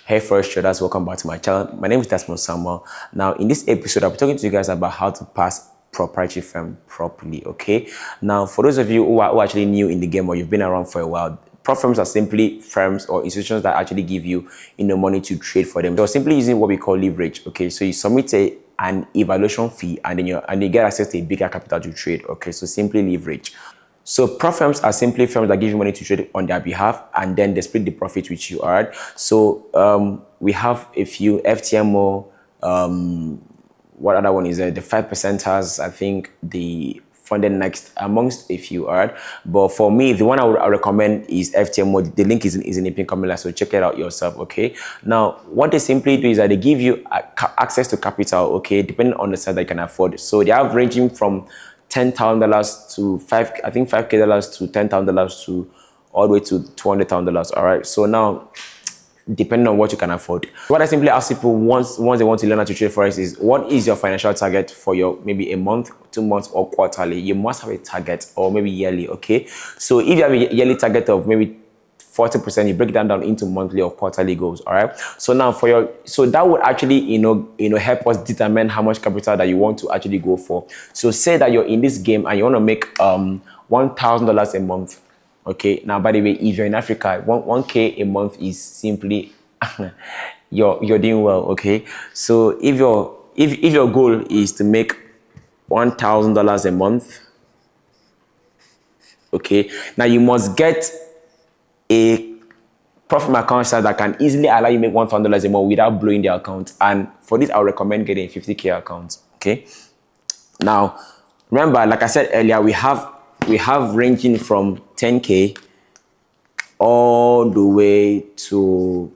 Hey Forex traders, welcome back to my channel. My name is Desmond Samuel. Now in this episode, I'll be talking to you guys about how to pass proprietary firm properly, okay? Now for those of you who are actually new in the game or you've been around for a while, prop firms are simply firms or institutions that actually give you, money to trade for them. They're simply using what we call leverage, okay? So you submit an evaluation fee and then you get access to a bigger capital to trade, okay? So simply leverage. So prop firms are simply firms that give you money to trade on their behalf and then they split the profit with you, all right? So we have a few FTMO, what other one is there? The 5%ers, I think the funded next amongst a few, all right? But for me, the one I recommend is FTMO. The link is in the pin comment, so check it out yourself, okay? Now, what they simply do is that they give you access to capital, okay, depending on the size that you can afford. So they have ranging from $10,000 to $5K to $10,000 to all the way to $200,000. All right. So now, depending on what you can afford, what I simply ask people once they want to learn how to trade forex is, what is your financial target for your maybe a month, 2 months, or quarterly? You must have a target, or maybe yearly. Okay. So if you have a yearly target of maybe 40%, you break that down into monthly or quarterly goals. All right. So now so that would actually, help us determine how much capital that you want to actually go for. So say that you're in this game and you want to make $1,000 a month. Okay. Now, by the way, if you're in Africa, 1K a month is simply, you're doing well. Okay. So if your goal is to make $1,000 a month, okay, now you must get a profit account size that can easily allow you make $1,000 a month without blowing the account. And for this, I would recommend getting a 50K account. Okay. Now, remember, like I said earlier, we have ranging from 10K all the way to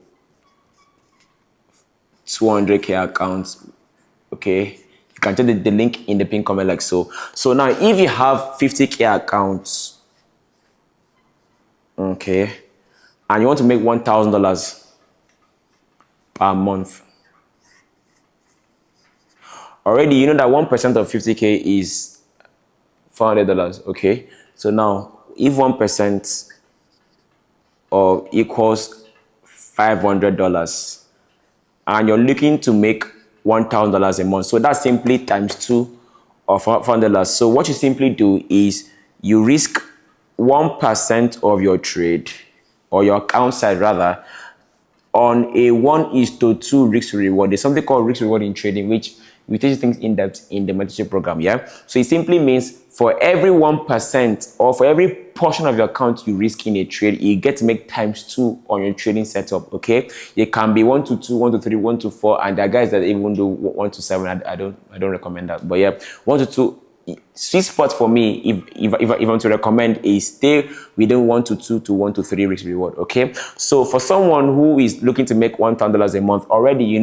200K accounts. Okay. You can check the link in the pin comment like so. So now, if you have 50K accounts, okay, and you want to make $1,000 per month, already you know that 1% of 50K is $400. Okay, so now if 1% of equals $500, and you're looking to make $1,000 a month, so that's simply times 2 of $400. So what you simply do is you risk 1% of your trade, or your account size rather, on a 1:2 risk to reward. There's something called risk reward in trading, which we teach things in depth in the mentorship program. Yeah. So it simply means for every 1% or for every portion of your account you risk in a trade, you get to make ×2 on your trading setup. Okay. It can be 1:2, 1:3, 1:4, and there are guys that even do 1:7. I don't recommend that. But yeah, 1:2. Sweet spot for me, if I'm to recommend, is stay within 1:2 to 1:3 risk reward. Okay, so for someone who is looking to make $1,000 a month, already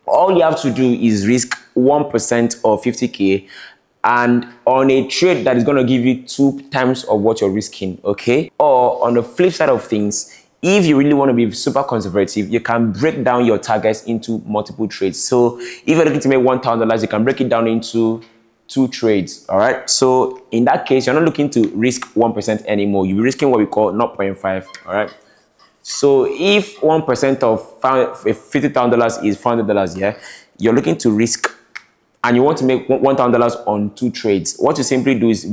all you have to do is risk 1% of 50K, and on a trade that is going to give you 2 times of what you're risking. Okay, or on the flip side of things, if you really want to be super conservative, you can break down your targets into multiple trades. So if you're looking to make $1,000, you can break it down into 2 trades. All right. So in that case, you're not looking to risk 1% anymore. You're risking what we call 0.5. All right. So if 1% of $50,000 is $400, yeah, you're looking to risk, and you want to make $1,000 on 2 trades. What you simply do is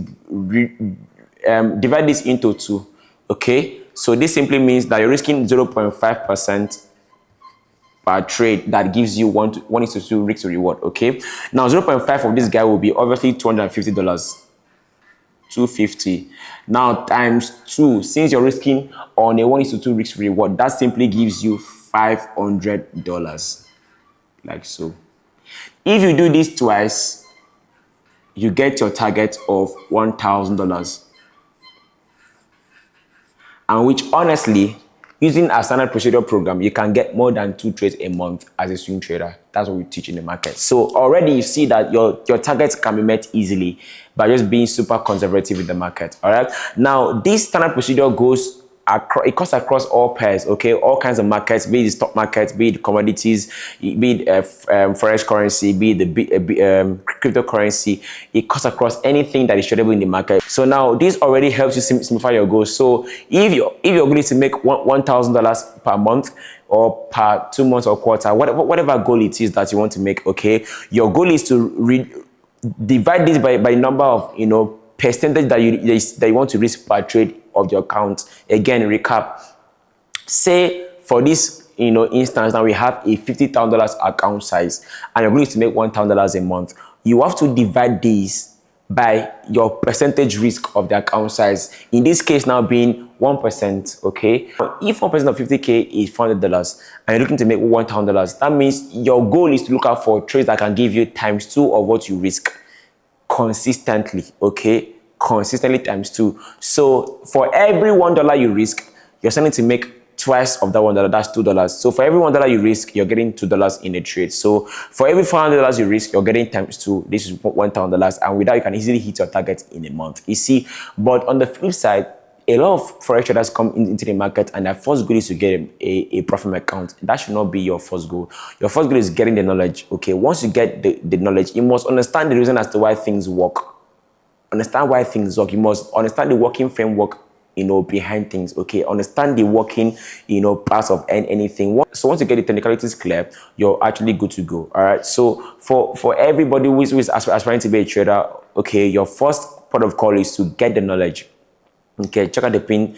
divide this into 2. Okay. So this simply means that you're risking 0.5% per trade. That gives you 1:2 risk to reward. Okay, now 0.5 of this guy will be obviously $250, 250. Now times 2, since you're risking on a 1:2 risk to reward, that simply gives you $500, like so. If you do this twice, you get your target of $1,000, and which honestly, using a standard procedure program, you can get more than 2 trades a month as a swing trader. That's what we teach in the market. So already you see that your targets can be met easily by just being super conservative in the market. All right. Now, this standard procedure goes it cuts across all pairs, okay, all kinds of markets, be it the stock markets, be it commodities, be it forex currency, be it the cryptocurrency. It cuts across anything that is tradable in the market. So now this already helps you simplify your goals. So if your goal is to make $1,000 per month or per 2 months or quarter, whatever goal it is that you want to make, okay, your goal is to divide this by the number of percentage that you want to risk per trade of your account. Again, recap. Say for this instance, now we have a $50,000 account size and your goal is to make $1,000 a month. You have to divide this by your percentage risk of the account size. In this case now being 1%, okay? If 1% of 50K is $400 and you're looking to make $1,000, that means your goal is to look out for trades that can give you ×2 of what you risk consistently, okay? Consistently ×2. So for every $1 you risk, you're starting to make twice of that $1. That's $2. So for every $1 you risk, you're getting $2 in a trade. So for every $400 you risk, you're getting ×2. This is $1,000, and with that you can easily hit your target in a month. You see, but on the flip side, a lot of forex traders come into the market and their first goal is to get a profit account. That should not be your first goal. Your first goal is getting the knowledge. Okay, once you get the knowledge, you must understand the reason as to why things work. Understand why things work. You must understand the working framework behind things. Okay, understand the working parts of anything. So once you get the technicalities clear, you're actually good to go. All right, so for everybody who is aspiring to be a trader, okay, your first port of call is to get the knowledge. Okay, check out the pin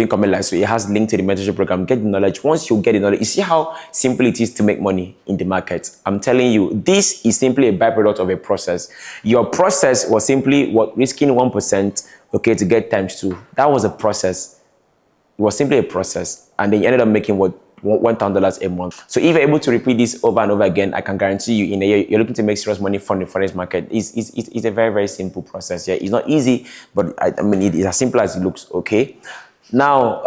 comment line. So it has linked to the mentorship program. Get the knowledge. Once you get the knowledge, you see how simple it is to make money in the market. I'm telling you, this is simply a byproduct of a process. Your process was simply risking 1%, okay, to get ×2. That was a process. It was simply a process, and then you ended up making $1,000 a month. So if you're able to repeat this over and over again, I can guarantee you in a year you're looking to make serious money from the forex market. It's a very, very simple process. Yeah, it's not easy, but I mean it is as simple as it looks. Okay, now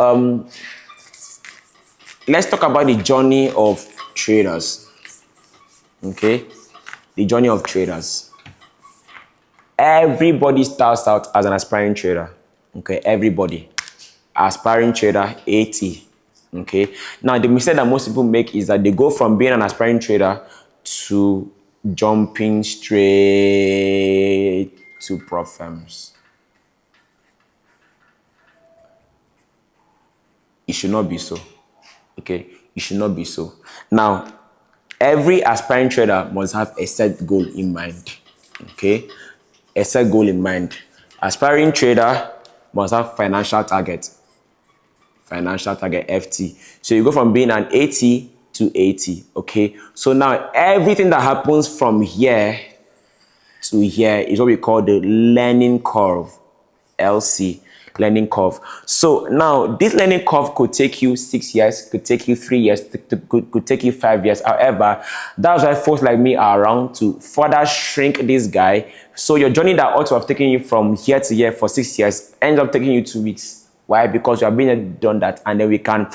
let's talk about the journey of traders. Okay, the journey of traders. Everybody starts out as an aspiring trader. Okay, everybody aspiring trader 80. Okay, now the mistake that most people make is that they go from being an aspiring trader to jumping straight to prop firms. It should not be so. Okay, it should not be so. Now, every aspiring trader must have a set goal in mind. Okay, a set goal in mind. Aspiring trader must have financial target. Financial target FT. So you go from being an 80 to 80. Okay, so now everything that happens from here to here is what we call the learning curve. LC, learning curve. So now this learning curve could take you 6 years, could take you 3 years, could take you 5 years. However, that's why folks like me are around to further shrink this guy. So your journey that ought to have taken you from here to here for 6 years ends up taking you 2 weeks. Why? Because you have been done that, and then we can,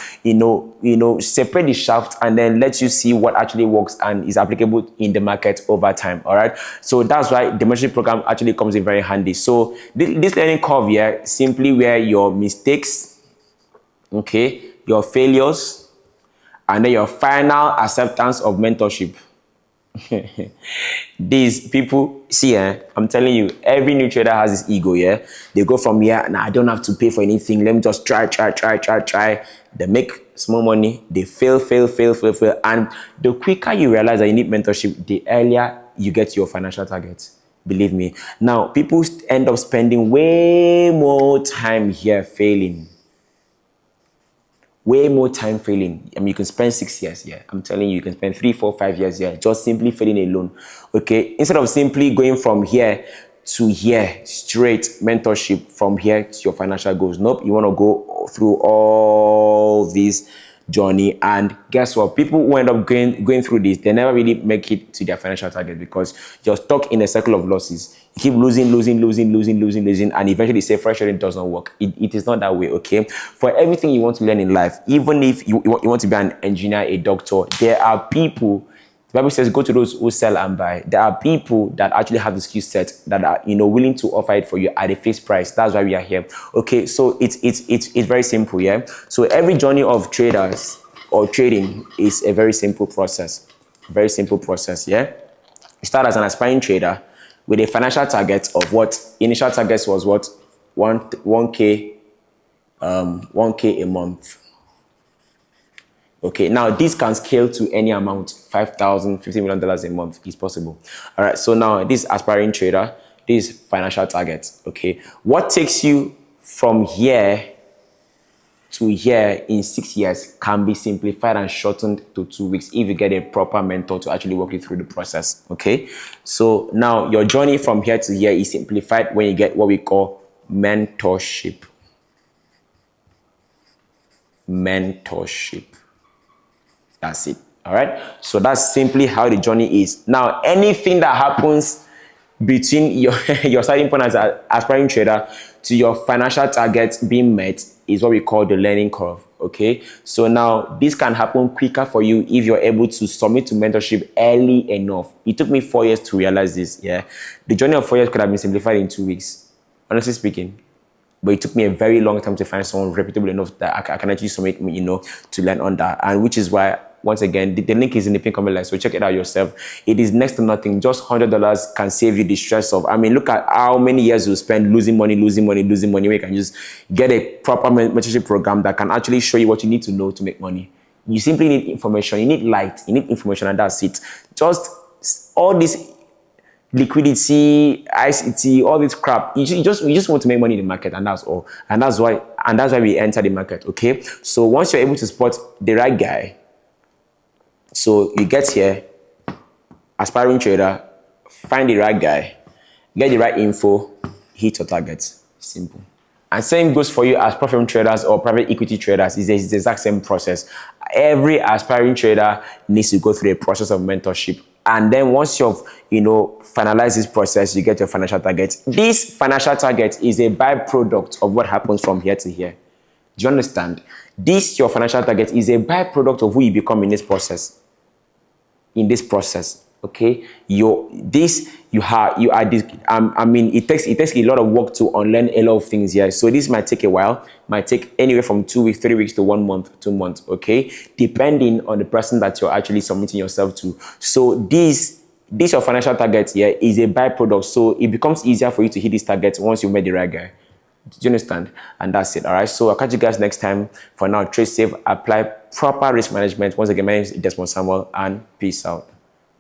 separate the shaft and then let you see what actually works and is applicable in the market over time. All right. So that's why the mentorship program actually comes in very handy. So this learning curve here, simply where your mistakes, okay, your failures, and then your final acceptance of mentorship. These people, see, I'm telling you, every new trader has this ego. Yeah, they go from here, I don't have to pay for anything, let me just try. They make small money, they fail, and the quicker you realize that you need mentorship, the earlier you get your financial targets. Believe me. Now people end up spending way more time here failing. Way more time failing. I mean, you can spend 6 years here. I'm telling you, you can spend 3, 4, 5 years here just simply failing alone. Okay, instead of simply going from here to here, straight mentorship from here to your financial goals. Nope, you want to go through all this journey, and guess what? People who end up going through this, they never really make it to their financial target because you're stuck in a circle of losses. You keep losing, and eventually say forex trading does not work. It is not that way. Okay, for everything you want to learn in life, even if you want to be an engineer, a doctor, there are people Bible says, go to those who sell and buy. There are people that actually have the skill set that are, willing to offer it for you at a fixed price. That's why we are here. Okay, so it's very simple, yeah. So every journey of traders or trading is a very simple process. Very simple process, yeah. You start as an aspiring trader with a financial target of what initial targets was what 1K, 1K a month. Okay, now this can scale to any amount, $5,000, $50 million a month is possible. All right, so now this aspiring trader, this financial targets. Okay, what takes you from here to here in 6 years can be simplified and shortened to 2 weeks if you get a proper mentor to actually walk you through the process. Okay, so now your journey from here to here is simplified when you get what we call mentorship. Mentorship. That's it. All right. So that's simply how the journey is. Now, anything that happens between your starting point as an aspiring trader to your financial targets being met is what we call the learning curve. Okay. So now this can happen quicker for you if you're able to submit to mentorship early enough. It took me 4 years to realize this. Yeah. The journey of 4 years could have been simplified in 2 weeks, honestly speaking. But it took me a very long time to find someone reputable enough that I can actually submit me, to learn on that. And which is why, once again, the link is in the pin comment line, so check it out yourself. It is next to nothing. Just $100 can save you the stress of, look at how many years you spend losing money, where you can just get a proper mentorship program that can actually show you what you need to know to make money. You simply need information, you need light, you need information, and that's it. Just all this liquidity, ICT, all this crap. You just want to make money in the market, and that's all. And that's why we enter the market. Okay. So once you're able to spot the right guy, so you get here, aspiring trader, find the right guy, get the right info, hit your targets. Simple. And same goes for you as professional traders or private equity traders. It's the exact same process. Every aspiring trader needs to go through a process of mentorship. And then once you've, finalized this process, you get your financial target. This financial target is a byproduct of what happens from here to here. Do you understand? This, your financial target, is a byproduct of who you become in this process. Okay, it takes a lot of work to unlearn a lot of things here. So this might take a while, might take anywhere from 2 weeks, 3 weeks to 1 month, 2 months. Okay, depending on the person that you're actually submitting yourself to. So this your financial target here is a byproduct. So it becomes easier for you to hit this target once you met the right guy. Do you understand? And that's it. All right. So I'll catch you guys next time. For now, trade safe, apply proper risk management. Once again, my name is Desmond Samuel, and peace out.